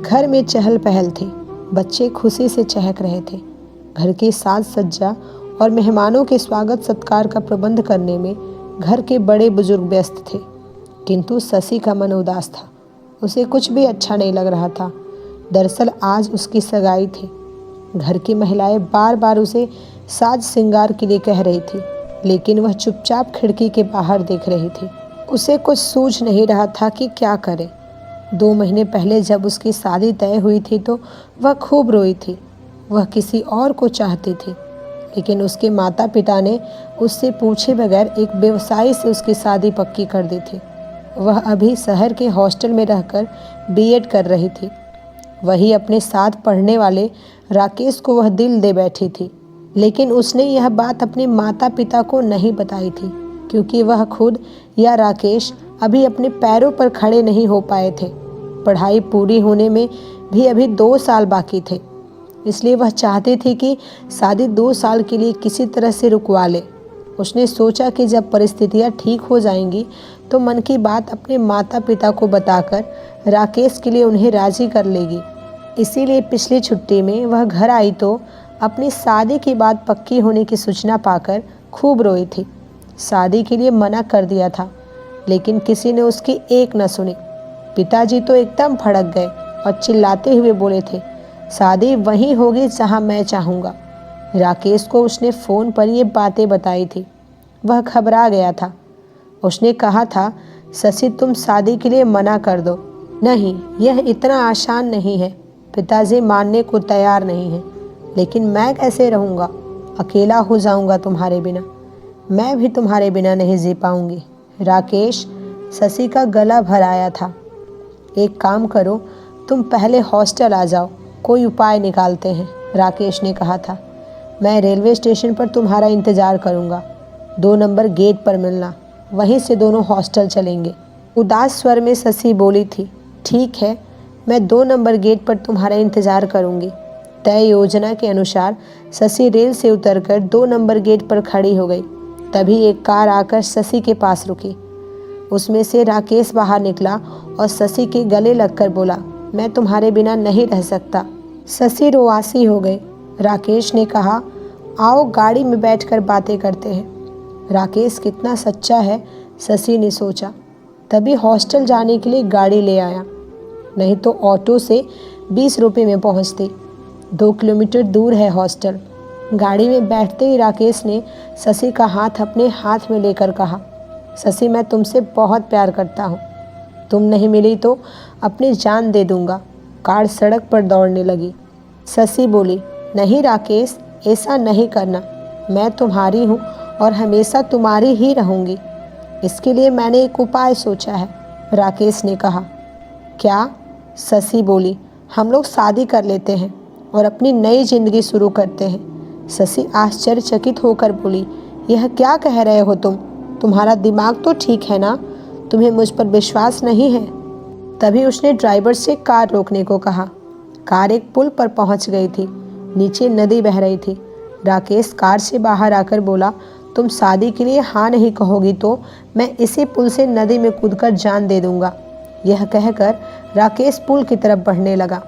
घर में चहल पहल थी। बच्चे खुशी से चहक रहे थे। घर की साज सज्जा और मेहमानों के स्वागत सत्कार का प्रबंध करने में घर के बड़े बुजुर्ग व्यस्त थे। किंतु शशि का मन उदास था। उसे कुछ भी अच्छा नहीं लग रहा था। दरअसल आज उसकी सगाई थी। घर की महिलाएं बार बार उसे साज श्रृंगार के लिए कह रही थी, लेकिन वह चुपचाप खिड़की के बाहर देख रही थी। उसे कुछ सूझ नहीं रहा था कि क्या करे। 2 महीने पहले जब उसकी शादी तय हुई थी तो वह खूब रोई थी। वह किसी और को चाहती थी, लेकिन उसके माता पिता ने उससे पूछे बगैर एक व्यवसायी से उसकी शादी पक्की कर दी थी। वह अभी शहर के हॉस्टल में रहकर बीएड कर रही थी। वही अपने साथ पढ़ने वाले राकेश को वह दिल दे बैठी थी, लेकिन उसने यह बात अपने माता पिता को नहीं बताई थी, क्योंकि वह खुद या राकेश अभी अपने पैरों पर खड़े नहीं हो पाए थे। पढ़ाई पूरी होने में भी अभी 2 साल बाकी थे। इसलिए वह चाहती थी कि शादी 2 साल के लिए किसी तरह से रुकवा ले। उसने सोचा कि जब परिस्थितियां ठीक हो जाएंगी तो मन की बात अपने माता पिता को बताकर राकेश के लिए उन्हें राजी कर लेगी। इसीलिए पिछली छुट्टी में वह घर आई तो अपनी शादी की बात पक्की होने की सूचना पाकर खूब रोई थी। शादी के लिए मना कर दिया था, लेकिन किसी ने उसकी एक न सुनी। पिताजी तो एकदम भड़क गए और चिल्लाते हुए बोले थे, शादी वहीं होगी जहां मैं चाहूँगा। राकेश को उसने फ़ोन पर ये बातें बताई थी। वह घबरा गया था। उसने कहा था, शशि तुम शादी के लिए मना कर दो। नहीं, यह इतना आसान नहीं है। पिताजी मानने को तैयार नहीं है, लेकिन मैं कैसे रहूँगा? अकेला हो जाऊँगा तुम्हारे बिना। मैं भी तुम्हारे बिना नहीं जी पाऊँगी। राकेश, शशि का गला भर आया था। एक काम करो, तुम पहले हॉस्टल आ जाओ, कोई उपाय निकालते हैं, राकेश ने कहा था। मैं रेलवे स्टेशन पर तुम्हारा इंतज़ार करूँगा। 2 नंबर गेट पर मिलना, वहीं से दोनों हॉस्टल चलेंगे। उदास स्वर में शशि बोली थी, ठीक है, मैं 2 नंबर गेट पर तुम्हारा इंतज़ार करूँगी। तय योजना के अनुसार शशि रेल से उतरकर 2 नंबर गेट पर खड़ी हो गई। तभी एक कार आकर शशि के पास रुकी। उसमें से राकेश बाहर निकला और शशि के गले लगकर बोला, मैं तुम्हारे बिना नहीं रह सकता। शशि रोआसी हो गए। राकेश ने कहा, आओ गाड़ी में बैठकर बातें करते हैं। राकेश कितना सच्चा है, शशि ने सोचा। तभी हॉस्टल जाने के लिए गाड़ी ले आया, नहीं तो ऑटो से 20 रुपये में पहुंचती। 2 किलोमीटर दूर है हॉस्टल। गाड़ी में बैठते ही राकेश ने शशि का हाथ अपने हाथ में लेकर कहा, शशि मैं तुमसे बहुत प्यार करता हूँ। तुम नहीं मिली तो अपनी जान दे दूँगा। कार सड़क पर दौड़ने लगी। शशि बोली, नहीं राकेश, ऐसा नहीं करना। मैं तुम्हारी हूँ और हमेशा तुम्हारी ही रहूँगी। इसके लिए मैंने एक उपाय सोचा है, राकेश ने कहा। क्या? शशि बोली, हम लोग शादी कर लेते हैं और अपनी नई जिंदगी शुरू करते हैं। शशि आश्चर्यचकित होकर बोली, यह क्या कह रहे हो तुम? तुम्हारा दिमाग तो ठीक है ना? तुम्हें मुझ पर विश्वास नहीं है? तभी उसने ड्राइवर से कार रोकने को कहा। कार एक पुल पर पहुंच गई थी। नीचे नदी बह रही थी। राकेश कार से बाहर आकर बोला, तुम शादी के लिए हाँ नहीं कहोगी तो मैं इसी पुल से नदी में कूदकर जान दे दूंगा। यह कहकर राकेश पुल की तरफ बढ़ने लगा।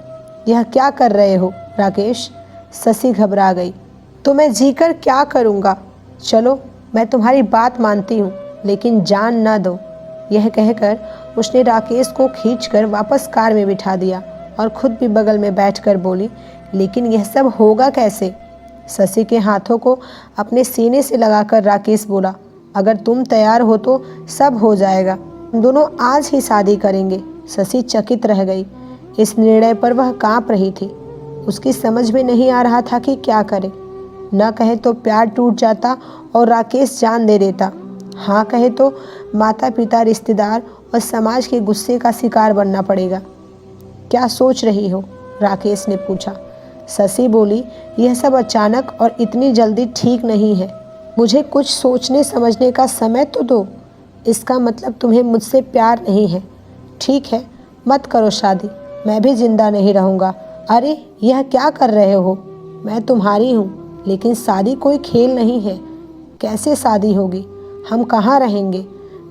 यह क्या कर रहे हो राकेश? शशि घबरा गई। तो मैं जीकर क्या करूँगा? चलो, मैं तुम्हारी बात मानती हूँ, लेकिन जान ना दो। यह कहकर उसने राकेश को खींचकर वापस कार में बिठा दिया और खुद भी बगल में बैठकर बोली, लेकिन यह सब होगा कैसे? शशि के हाथों को अपने सीने से लगाकर राकेश बोला, अगर तुम तैयार हो तो सब हो जाएगा। हम दोनों आज ही शादी करेंगे। शशि चकित रह गई। इस निर्णय पर वह कांप रही थी। उसकी समझ में नहीं आ रहा था कि क्या करे। न कहे तो प्यार टूट जाता और राकेश जान दे देता। हाँ कहे तो माता पिता, रिश्तेदार और समाज के गुस्से का शिकार बनना पड़ेगा। क्या सोच रही हो? राकेश ने पूछा। शशि बोली, यह सब अचानक और इतनी जल्दी ठीक नहीं है। मुझे कुछ सोचने समझने का समय तो दो। इसका मतलब तुम्हें मुझसे प्यार नहीं है। ठीक है, मत करो शादी, मैं भी जिंदा नहीं रहूँगा। अरे यह क्या कर रहे हो? मैं तुम्हारी हूँ, लेकिन शादी कोई खेल नहीं है। कैसे शादी होगी? हम कहाँ रहेंगे?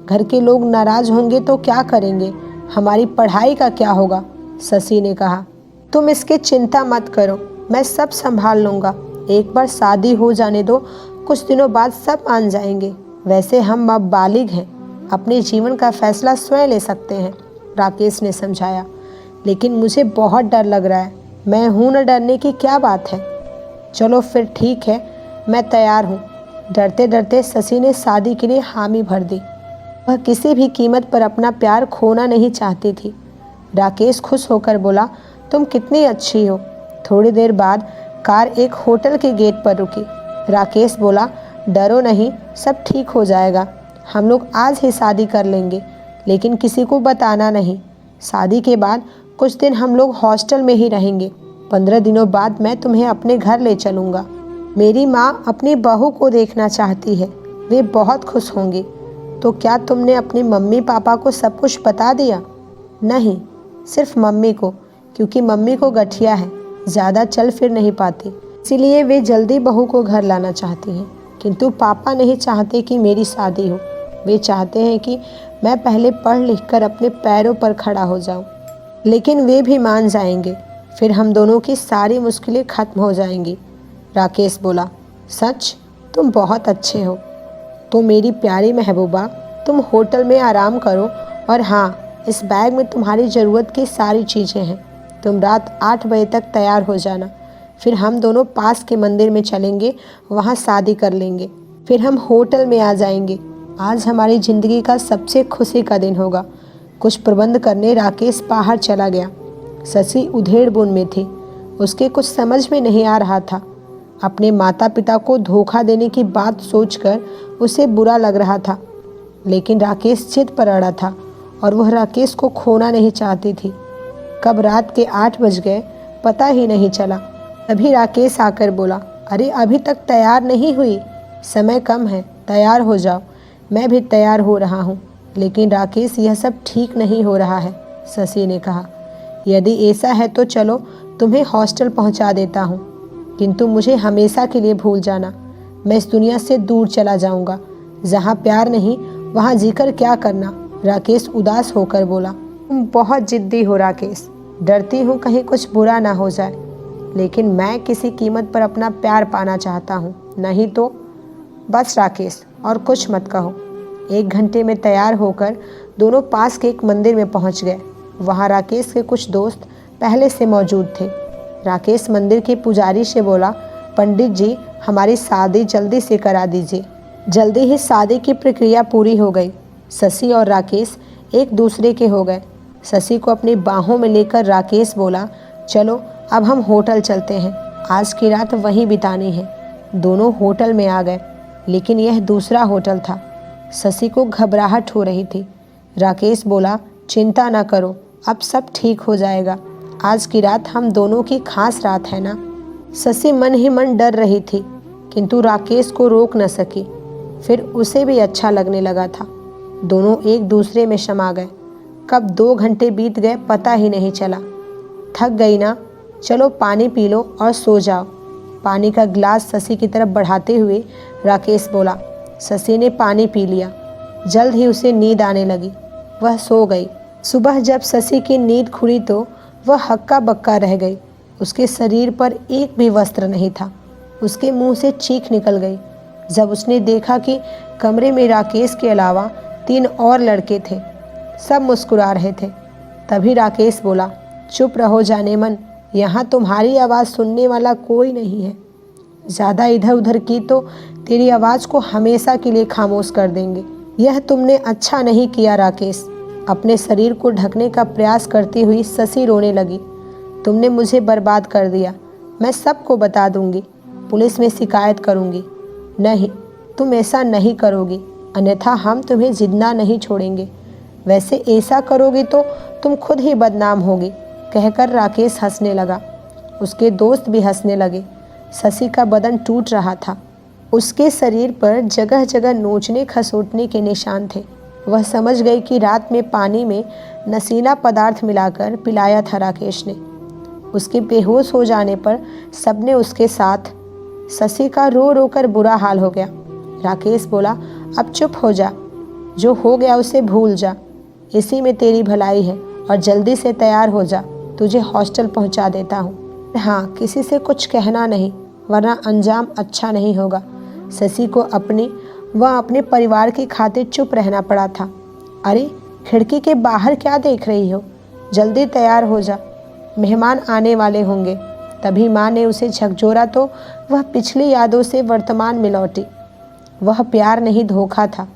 घर के लोग नाराज़ होंगे तो क्या करेंगे? हमारी पढ़ाई का क्या होगा? शशि ने कहा। तुम इसकी चिंता मत करो, मैं सब संभाल लूँगा। एक बार शादी हो जाने दो, कुछ दिनों बाद सब मान जाएंगे। वैसे हम अब बालिग हैं, अपने जीवन का फैसला स्वयं ले सकते हैं, राकेश ने समझाया। लेकिन मुझे बहुत डर लग रहा है। मैं हूँ न, डरने की क्या बात है। चलो फिर ठीक है, मैं तैयार हूँ। डरते डरते शशि ने शादी के लिए हामी भर दी। वह किसी भी कीमत पर अपना प्यार खोना नहीं चाहती थी। राकेश खुश होकर बोला, तुम कितनी अच्छी हो। थोड़ी देर बाद कार एक होटल के गेट पर रुकी। राकेश बोला, डरो नहीं, सब ठीक हो जाएगा। हम लोग आज ही शादी कर लेंगे, लेकिन किसी को बताना नहीं। शादी के बाद कुछ दिन हम लोग हॉस्टल में ही रहेंगे। 15 दिनों बाद मैं तुम्हें अपने घर ले चलूँगा। मेरी माँ अपनी बहू को देखना चाहती है, वे बहुत खुश होंगे। तो क्या तुमने अपने मम्मी पापा को सब कुछ बता दिया? नहीं, सिर्फ मम्मी को, क्योंकि मम्मी को गठिया है, ज़्यादा चल फिर नहीं पाती, इसीलिए वे जल्दी बहू को घर लाना चाहती हैं। किंतु पापा नहीं चाहते कि मेरी शादी हो। वे चाहते हैं कि मैं पहले पढ़ लिख कर अपने पैरों पर खड़ा हो जाऊं। लेकिन वे भी मान जाएंगे, फिर हम दोनों की सारी मुश्किलें खत्म हो जाएंगी। राकेश बोला, सच? तुम बहुत अच्छे हो। तो मेरी प्यारी महबूबा, तुम होटल में आराम करो, और हाँ, इस बैग में तुम्हारी ज़रूरत की सारी चीज़ें हैं। तुम रात 8 बजे तक तैयार हो जाना। फिर हम दोनों पास के मंदिर में चलेंगे, वहाँ शादी कर लेंगे। फिर हम होटल में आ जाएंगे। आज हमारी ज़िंदगी का सबसे खुशी का दिन होगा। कुछ प्रबंध करने राकेश बाहर चला गया। शशि उधेड़-बुन में थी। उसके कुछ समझ में नहीं आ रहा था। अपने माता पिता को धोखा देने की बात सोचकर उसे बुरा लग रहा था, लेकिन राकेश जिद पर अड़ा था और वह राकेश को खोना नहीं चाहती थी। कब रात के 8 बज गए पता ही नहीं चला। तभी राकेश आकर बोला, अरे अभी तक तैयार नहीं हुई? समय कम है, तैयार हो जाओ। मैं भी तैयार हो रहा हूँ। लेकिन राकेश, यह सब ठीक नहीं हो रहा है, शशि ने कहा। यदि ऐसा है तो चलो, तुम्हें हॉस्टल पहुँचा देता हूँ, किंतु मुझे हमेशा के लिए भूल जाना। मैं इस दुनिया से दूर चला जाऊँगा। जहाँ प्यार नहीं वहाँ जीकर क्या करना। राकेश उदास होकर बोला, तुम बहुत जिद्दी हो राकेश। डरती हूँ कहीं कुछ बुरा ना हो जाए, लेकिन मैं किसी कीमत पर अपना प्यार पाना चाहता हूँ, नहीं तो। बस राकेश, और कुछ मत कहो। 1 घंटे में तैयार होकर दोनों पास के एक मंदिर में पहुँच गए। वहाँ राकेश के कुछ दोस्त पहले से मौजूद थे। राकेश मंदिर के पुजारी से बोला, पंडित जी, हमारी शादी जल्दी से करा दीजिए। जल्दी ही शादी की प्रक्रिया पूरी हो गई। शशि और राकेश एक दूसरे के हो गए। शशि को अपनी बाहों में लेकर राकेश बोला, चलो अब हम होटल चलते हैं, आज की रात वहीं बितानी है। दोनों होटल में आ गए, लेकिन यह दूसरा होटल था। शशि को घबराहट हो रही थी। राकेश बोला, चिंता ना करो, अब सब ठीक हो जाएगा। आज की रात हम दोनों की खास रात है ना। शशि मन ही मन डर रही थी, किंतु राकेश को रोक न सकी। फिर उसे भी अच्छा लगने लगा था। दोनों एक दूसरे में समा गए। कब 2 घंटे बीत गए पता ही नहीं चला। थक गई ना, चलो पानी पी लो और सो जाओ। पानी का गिलास शशि की तरफ बढ़ाते हुए राकेश बोला। शशि ने पानी पी लिया। जल्द ही उसे नींद आने लगी। वह सो गई। सुबह जब शशि की नींद खुली तो वह हक्का बक्का रह गई। उसके शरीर पर एक भी वस्त्र नहीं था। उसके मुंह से चीख निकल गई जब उसने देखा कि कमरे में राकेश के अलावा 3 और लड़के थे। सब मुस्कुरा रहे थे। तभी राकेश बोला, चुप रहो जाने मन, यहाँ तुम्हारी आवाज़ सुनने वाला कोई नहीं है। ज़्यादा इधर उधर की तो तेरी आवाज़ को हमेशा के लिए खामोश कर देंगे। यह तुमने अच्छा नहीं किया राकेश। अपने शरीर को ढकने का प्रयास करती हुई शशि रोने लगी। तुमने मुझे बर्बाद कर दिया। मैं सबको बता दूंगी, पुलिस में शिकायत करूंगी। नहीं, तुम ऐसा नहीं करोगी, अन्यथा हम तुम्हें जिंदा नहीं छोड़ेंगे। वैसे ऐसा करोगी तो तुम खुद ही बदनाम होगी, कहकर राकेश हंसने लगा। उसके दोस्त भी हंसने लगे। शशि का बदन टूट रहा था। उसके शरीर पर जगह जगह नोचने खसोटने के निशान थे। वह समझ गई कि रात में पानी में नशीला पदार्थ मिलाकर पिलाया था राकेश ने। उसके बेहोश हो जाने पर सबने उसके साथ। शशि का रो रो कर बुरा हाल हो गया। राकेश बोला, अब चुप हो जा, जो हो गया उसे भूल जा। इसी में तेरी भलाई है और जल्दी से तैयार हो जा, तुझे हॉस्टल पहुंचा देता हूँ। हाँ, किसी से कुछ कहना नहीं, वरना अंजाम अच्छा नहीं होगा। शशि को अपने परिवार की खातिर चुप रहना पड़ा था। अरे, खिड़की के बाहर क्या देख रही हो? जल्दी तैयार हो जा, मेहमान आने वाले होंगे। तभी माँ ने उसे झकझोरा तो वह पिछली यादों से वर्तमान में लौटी। वह प्यार नहीं, धोखा था।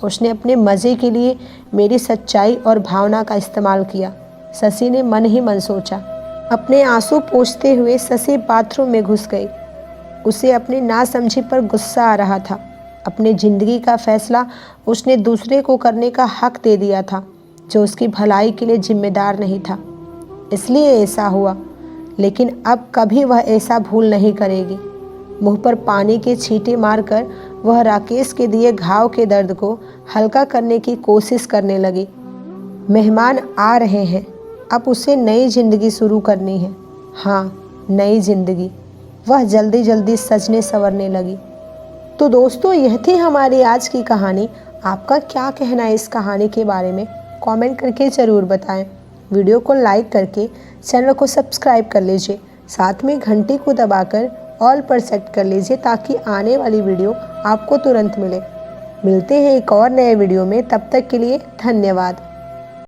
उसने अपने मज़े के लिए मेरी सच्चाई और भावना का इस्तेमाल किया। शशि ने मन ही मन सोचा। अपने आंसू पोंछते हुए शशि बाथरूम में घुस गई। उसे अपनी नासमझी पर गुस्सा आ रहा था। अपनी ज़िंदगी का फैसला उसने दूसरे को करने का हक दे दिया था, जो उसकी भलाई के लिए जिम्मेदार नहीं था। इसलिए ऐसा हुआ, लेकिन अब कभी वह ऐसा भूल नहीं करेगी। मुंह पर पानी के छींटे मारकर वह राकेश के दिए घाव के दर्द को हल्का करने की कोशिश करने लगी। मेहमान आ रहे हैं, अब उसे नई जिंदगी शुरू करनी है। हाँ, नई जिंदगी। वह जल्दी जल्दी सजने संवरने लगी। तो दोस्तों, यह थी हमारी आज की कहानी। आपका क्या कहना है इस कहानी के बारे में? कमेंट करके ज़रूर बताएं। वीडियो को लाइक करके चैनल को सब्सक्राइब कर लीजिए। साथ में घंटी को दबाकर ऑल पर सेट कर लीजिए, ताकि आने वाली वीडियो आपको तुरंत मिले। मिलते हैं एक और नए वीडियो में, तब तक के लिए धन्यवाद।